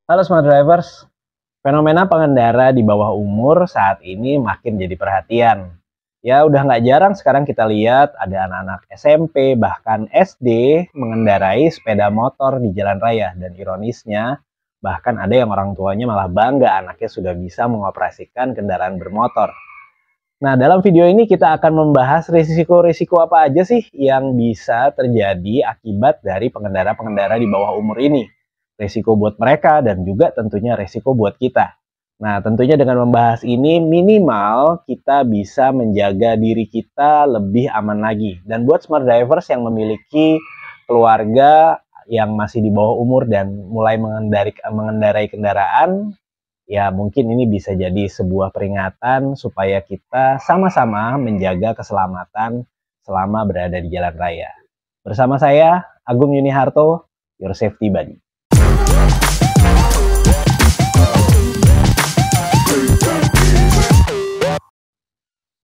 Halo Smart Drivers, fenomena pengendara di bawah umur saat ini makin jadi perhatian. Ya udah nggak jarang sekarang kita lihat ada anak-anak SMP bahkan SD mengendarai sepeda motor di jalan raya. Dan ironisnya bahkan ada yang orang tuanya malah bangga anaknya sudah bisa mengoperasikan kendaraan bermotor. Nah, dalam video ini kita akan membahas risiko-risiko apa aja sih yang bisa terjadi akibat dari pengendara-pengendara di bawah umur ini. Risiko buat mereka dan juga tentunya risiko buat kita. Nah, tentunya dengan membahas ini minimal kita bisa menjaga diri kita lebih aman lagi. Dan buat smart drivers yang memiliki keluarga yang masih di bawah umur dan mulai mengendarai kendaraan, ya mungkin ini bisa jadi sebuah peringatan supaya kita sama-sama menjaga keselamatan selama berada di jalan raya. Bersama saya, Agung Yuniharto, Your Safety Buddy.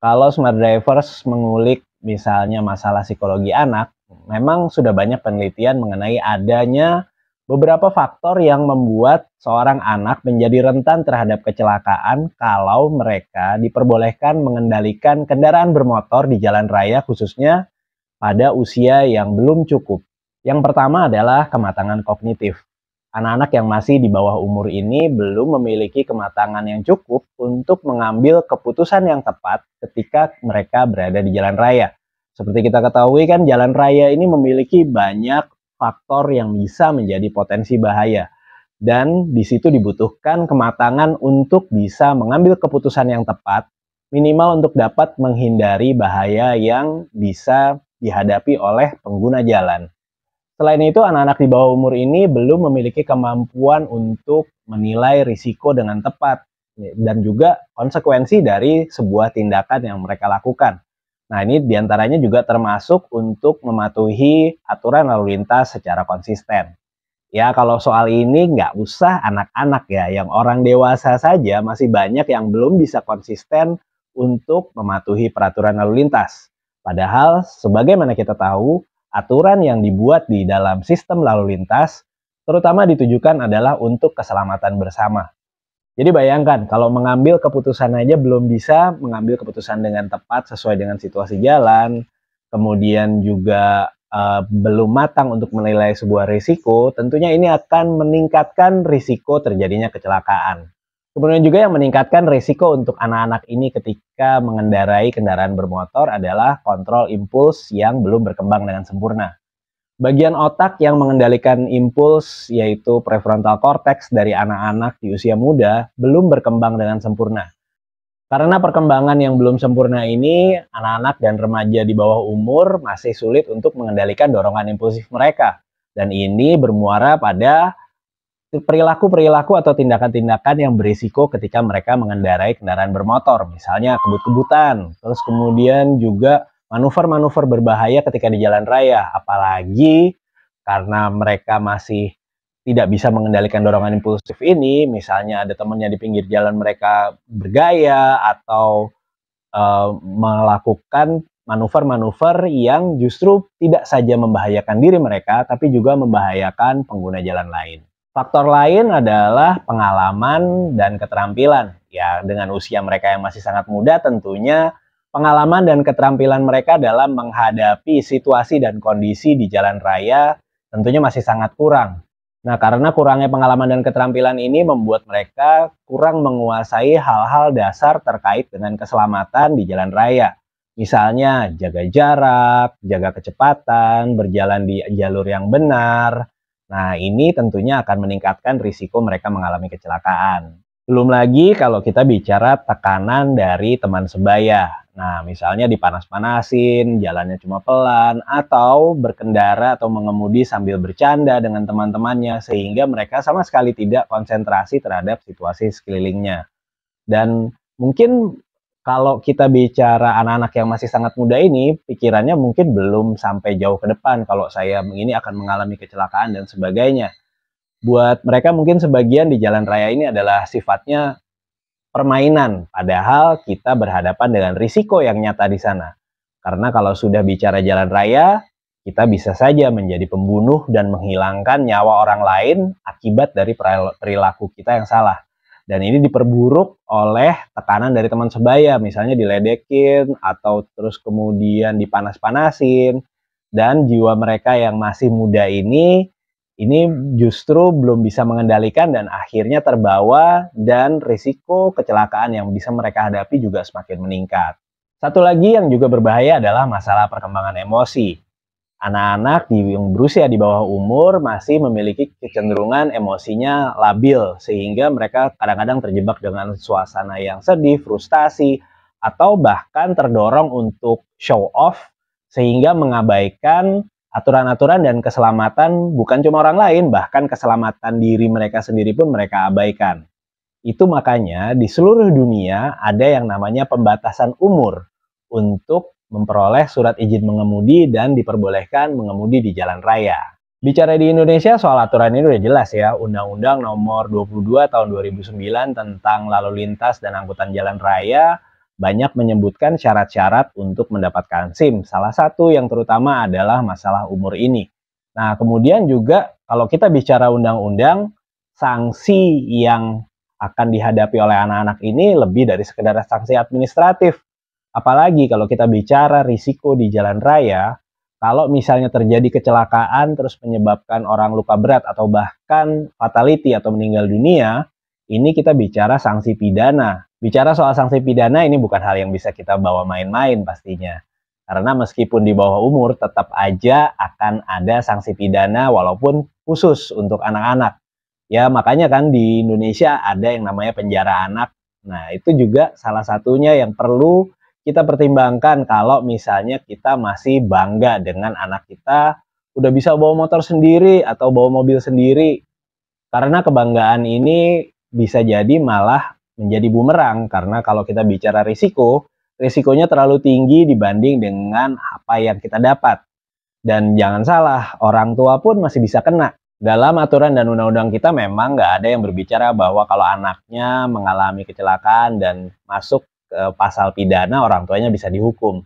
Kalau smart drivers mengulik misalnya masalah psikologi anak, memang sudah banyak penelitian mengenai adanya beberapa faktor yang membuat seorang anak menjadi rentan terhadap kecelakaan kalau mereka diperbolehkan mengendalikan kendaraan bermotor di jalan raya khususnya pada usia yang belum cukup. Yang pertama adalah kematangan kognitif. Anak-anak yang masih di bawah umur ini belum memiliki kematangan yang cukup untuk mengambil keputusan yang tepat ketika mereka berada di jalan raya. Seperti kita ketahui kan jalan raya ini memiliki banyak faktor yang bisa menjadi potensi bahaya. Dan di situ dibutuhkan kematangan untuk bisa mengambil keputusan yang tepat, minimal untuk dapat menghindari bahaya yang bisa dihadapi oleh pengguna jalan. Selain itu, anak-anak di bawah umur ini belum memiliki kemampuan untuk menilai risiko dengan tepat dan juga konsekuensi dari sebuah tindakan yang mereka lakukan. Nah, ini diantaranya juga termasuk untuk mematuhi aturan lalu lintas secara konsisten. Ya, kalau soal ini nggak usah anak-anak ya, yang orang dewasa saja masih banyak yang belum bisa konsisten untuk mematuhi peraturan lalu lintas. Padahal, sebagaimana kita tahu, aturan yang dibuat di dalam sistem lalu lintas terutama ditujukan adalah untuk keselamatan bersama. Jadi bayangkan kalau mengambil keputusan aja belum bisa mengambil keputusan dengan tepat sesuai dengan situasi jalan, kemudian juga belum matang untuk menilai sebuah risiko, tentunya ini akan meningkatkan risiko terjadinya kecelakaan. Kemudian juga yang meningkatkan risiko untuk anak-anak ini ketika mengendarai kendaraan bermotor adalah kontrol impuls yang belum berkembang dengan sempurna. Bagian otak yang mengendalikan impuls, yaitu prefrontal cortex dari anak-anak di usia muda, belum berkembang dengan sempurna. Karena perkembangan yang belum sempurna ini, anak-anak dan remaja di bawah umur masih sulit untuk mengendalikan dorongan impulsif mereka. Dan ini bermuara pada perilaku-perilaku atau tindakan-tindakan yang berisiko ketika mereka mengendarai kendaraan bermotor. Misalnya kebut-kebutan, terus kemudian juga manuver-manuver berbahaya ketika di jalan raya. Apalagi karena mereka masih tidak bisa mengendalikan dorongan impulsif ini, misalnya ada temannya di pinggir jalan mereka bergaya atau melakukan manuver-manuver yang justru tidak saja membahayakan diri mereka, tapi juga membahayakan pengguna jalan lain. Faktor lain adalah pengalaman dan keterampilan. Ya, dengan usia mereka yang masih sangat muda, tentunya pengalaman dan keterampilan mereka dalam menghadapi situasi dan kondisi di jalan raya tentunya masih sangat kurang. Nah, karena kurangnya pengalaman dan keterampilan ini membuat mereka kurang menguasai hal-hal dasar terkait dengan keselamatan di jalan raya. Misalnya, jaga jarak, jaga kecepatan, berjalan di jalur yang benar. Nah, ini tentunya akan meningkatkan risiko mereka mengalami kecelakaan. Belum lagi kalau kita bicara tekanan dari teman sebaya. Nah, misalnya dipanas-panasin, jalannya cuma pelan, atau berkendara atau mengemudi sambil bercanda dengan teman-temannya, sehingga mereka sama sekali tidak konsentrasi terhadap situasi sekelilingnya. Dan mungkin kalau kita bicara anak-anak yang masih sangat muda ini, pikirannya mungkin belum sampai jauh ke depan kalau saya ini akan mengalami kecelakaan dan sebagainya. Buat mereka mungkin sebagian di jalan raya ini adalah sifatnya permainan, padahal kita berhadapan dengan risiko yang nyata di sana. Karena kalau sudah bicara jalan raya, kita bisa saja menjadi pembunuh dan menghilangkan nyawa orang lain akibat dari perilaku kita yang salah. Dan ini diperburuk oleh tekanan dari teman sebaya, misalnya diledekin atau terus kemudian dipanas-panasin. Dan jiwa mereka yang masih muda ini justru belum bisa mengendalikan dan akhirnya terbawa, dan risiko kecelakaan yang bisa mereka hadapi juga semakin meningkat. Satu lagi yang juga berbahaya adalah masalah perkembangan emosi. Anak-anak yang berusia di bawah umur masih memiliki kecenderungan emosinya labil, sehingga mereka kadang-kadang terjebak dengan suasana yang sedih, frustasi, atau bahkan terdorong untuk show off, sehingga mengabaikan aturan-aturan dan keselamatan bukan cuma orang lain, bahkan keselamatan diri mereka sendiri pun mereka abaikan. Itu makanya di seluruh dunia ada yang namanya pembatasan umur untuk memperoleh surat izin mengemudi dan diperbolehkan mengemudi di jalan raya. Bicara di Indonesia soal aturan ini udah jelas ya, Undang-Undang Nomor 22 Tahun 2009 tentang Lalu Lintas dan Angkutan Jalan Raya banyak menyebutkan syarat-syarat untuk mendapatkan SIM. Salah satu yang terutama adalah masalah umur ini. Nah, kemudian juga kalau kita bicara undang-undang, sanksi yang akan dihadapi oleh anak-anak ini lebih dari sekedar sanksi administratif. Apalagi kalau kita bicara risiko di jalan raya, kalau misalnya terjadi kecelakaan terus menyebabkan orang luka berat atau bahkan fatality atau meninggal dunia, ini kita bicara sanksi pidana. Bicara soal sanksi pidana ini bukan hal yang bisa kita bawa main-main pastinya. Karena meskipun di bawah umur tetap aja akan ada sanksi pidana walaupun khusus untuk anak-anak. Ya makanya kan di Indonesia ada yang namanya penjara anak. Nah itu juga salah satunya yang perlu kita pertimbangkan kalau misalnya kita masih bangga dengan anak kita udah bisa bawa motor sendiri atau bawa mobil sendiri. Karena kebanggaan ini bisa jadi malah menjadi bumerang, karena kalau kita bicara risikonya terlalu tinggi dibanding dengan apa yang kita dapat. Dan jangan salah, orang tua pun masih bisa kena. Dalam aturan dan undang-undang kita memang nggak ada yang berbicara bahwa kalau anaknya mengalami kecelakaan dan masuk ke pasal pidana, orang tuanya bisa dihukum.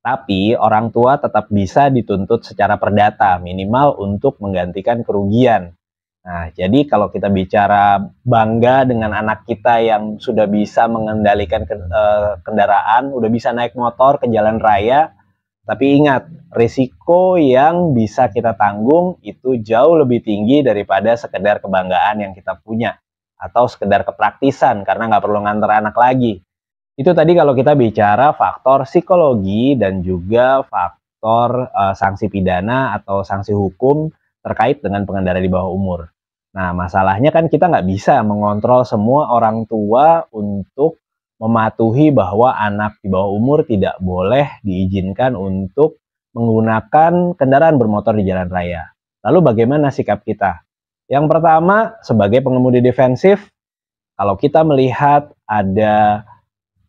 Tapi orang tua tetap bisa dituntut secara perdata, minimal untuk menggantikan kerugian. Nah, jadi kalau kita bicara bangga dengan anak kita yang sudah bisa mengendalikan kendaraan, udah bisa naik motor ke jalan raya, tapi ingat, risiko yang bisa kita tanggung itu jauh lebih tinggi daripada sekedar kebanggaan yang kita punya, atau sekedar kepraktisan karena nggak perlu nganter anak lagi. Itu tadi kalau kita bicara faktor psikologi dan juga faktor sanksi pidana atau sanksi hukum terkait dengan pengendara di bawah umur. Nah, masalahnya kan kita nggak bisa mengontrol semua orang tua untuk mematuhi bahwa anak di bawah umur tidak boleh diizinkan untuk menggunakan kendaraan bermotor di jalan raya. Lalu bagaimana sikap kita? Yang pertama, sebagai pengemudi defensif, kalau kita melihat ada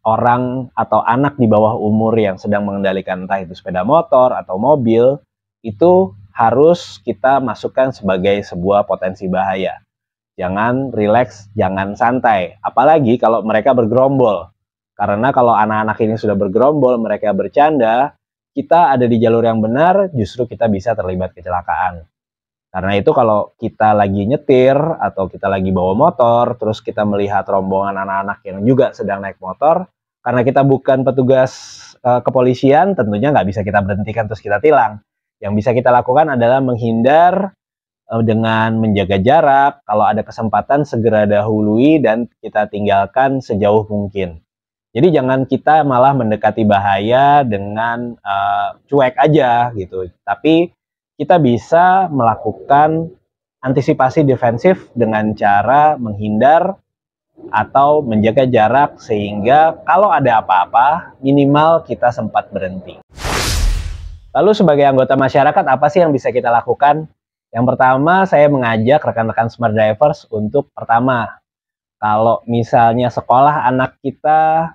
orang atau anak di bawah umur yang sedang mengendalikan entah itu sepeda motor atau mobil, itu harus kita masukkan sebagai sebuah potensi bahaya. Jangan rileks, jangan santai. Apalagi kalau mereka bergerombol. Karena kalau anak-anak ini sudah bergerombol, mereka bercanda, kita ada di jalur yang benar, justru kita bisa terlibat kecelakaan. Karena itu kalau kita lagi nyetir atau kita lagi bawa motor, terus kita melihat rombongan anak-anak yang juga sedang naik motor, karena kita bukan petugas kepolisian, tentunya nggak bisa kita berhentikan terus kita tilang. Yang bisa kita lakukan adalah menghindar dengan menjaga jarak, kalau ada kesempatan segera dahului dan kita tinggalkan sejauh mungkin. Jadi jangan kita malah mendekati bahaya dengan cuek aja gitu. Tapi kita bisa melakukan antisipasi defensif dengan cara menghindar atau menjaga jarak sehingga kalau ada apa-apa minimal kita sempat berhenti. Lalu sebagai anggota masyarakat apa sih yang bisa kita lakukan? Yang pertama, saya mengajak rekan-rekan Smart Drivers untuk pertama, kalau misalnya sekolah anak kita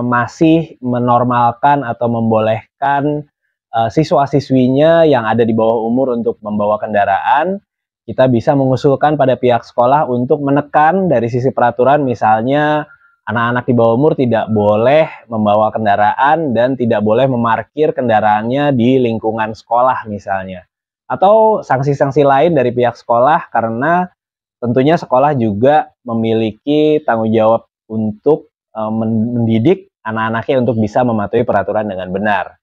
masih menormalkan atau membolehkan siswa-siswinya yang ada di bawah umur untuk membawa kendaraan, kita bisa mengusulkan pada pihak sekolah untuk menekan dari sisi peraturan, misalnya Anak-anak di bawah umur tidak boleh membawa kendaraan dan tidak boleh memarkir kendaraannya di lingkungan sekolah misalnya. Atau sanksi-sanksi lain dari pihak sekolah, karena tentunya sekolah juga memiliki tanggung jawab untuk mendidik anak-anaknya untuk bisa mematuhi peraturan dengan benar.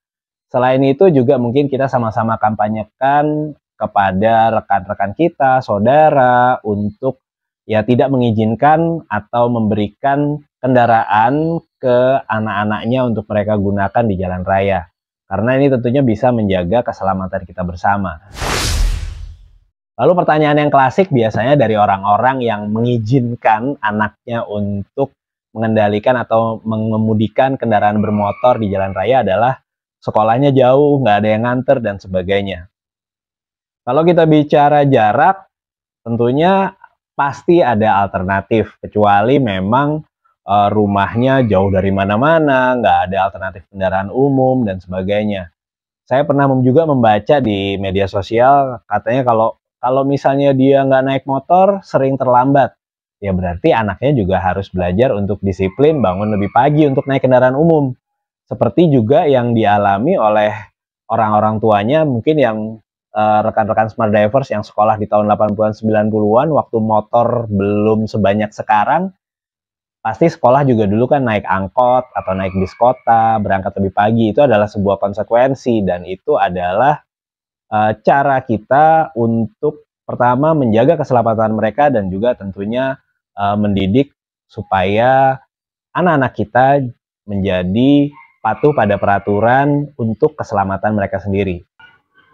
Selain itu juga mungkin kita sama-sama kampanyekan kepada rekan-rekan kita, saudara, untuk ya tidak mengizinkan atau memberikan kendaraan ke anak-anaknya untuk mereka gunakan di jalan raya. Karena ini tentunya bisa menjaga keselamatan kita bersama. Lalu pertanyaan yang klasik biasanya dari orang-orang yang mengizinkan anaknya untuk mengendalikan atau mengemudikan kendaraan bermotor di jalan raya adalah sekolahnya jauh, nggak ada yang nganter, dan sebagainya. Kalau kita bicara jarak, tentunya pasti ada alternatif, kecuali memang rumahnya jauh dari mana-mana, nggak ada alternatif kendaraan umum, dan sebagainya. Saya pernah juga membaca di media sosial, katanya kalau misalnya dia nggak naik motor, sering terlambat. Ya berarti anaknya juga harus belajar untuk disiplin, bangun lebih pagi untuk naik kendaraan umum. Seperti juga yang dialami oleh orang-orang tuanya, mungkin yang rekan-rekan Smart Drivers yang sekolah di tahun 80-an, 90-an, waktu motor belum sebanyak sekarang, pasti sekolah juga dulu kan naik angkot atau naik bis kota, berangkat lebih pagi. Itu adalah sebuah konsekuensi, dan itu adalah cara kita untuk pertama menjaga keselamatan mereka, dan juga tentunya mendidik supaya anak-anak kita menjadi patuh pada peraturan untuk keselamatan mereka sendiri.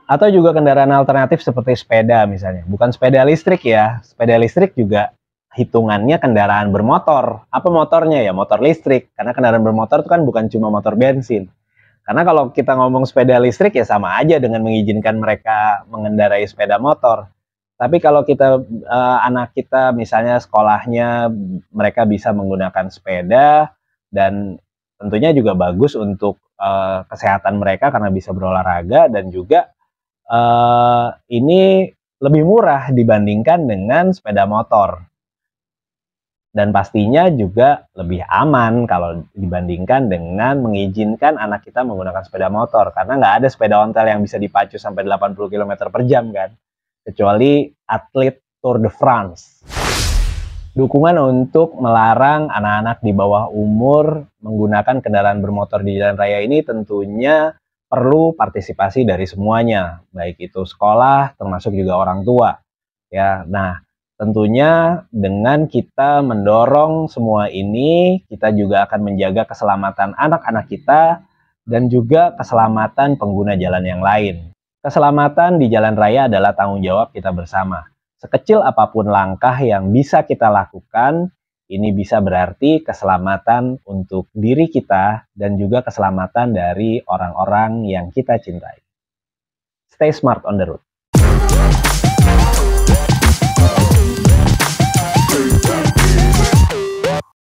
Atau juga kendaraan alternatif seperti sepeda misalnya. Bukan sepeda listrik ya, sepeda listrik juga hitungannya kendaraan bermotor. Apa motornya? Ya motor listrik, karena kendaraan bermotor itu kan bukan cuma motor bensin. Karena kalau kita ngomong sepeda listrik ya sama aja dengan mengizinkan mereka mengendarai sepeda motor. Tapi kalau kita anak kita misalnya sekolahnya mereka bisa menggunakan sepeda, dan tentunya juga bagus untuk kesehatan mereka karena bisa berolahraga, dan juga ini lebih murah dibandingkan dengan sepeda motor. Dan pastinya juga lebih aman kalau dibandingkan dengan mengizinkan anak kita menggunakan sepeda motor. Karena nggak ada sepeda ontel yang bisa dipacu sampai 80 km per jam kan. Kecuali atlet Tour de France. Dukungan untuk melarang anak-anak di bawah umur menggunakan kendaraan bermotor di jalan raya ini tentunya perlu partisipasi dari semuanya, baik itu sekolah termasuk juga orang tua. Ya, nah tentunya dengan kita mendorong semua ini, kita juga akan menjaga keselamatan anak-anak kita dan juga keselamatan pengguna jalan yang lain. Keselamatan di jalan raya adalah tanggung jawab kita bersama. Sekecil apapun langkah yang bisa kita lakukan, ini bisa berarti keselamatan untuk diri kita dan juga keselamatan dari orang-orang yang kita cintai. Stay smart on the road.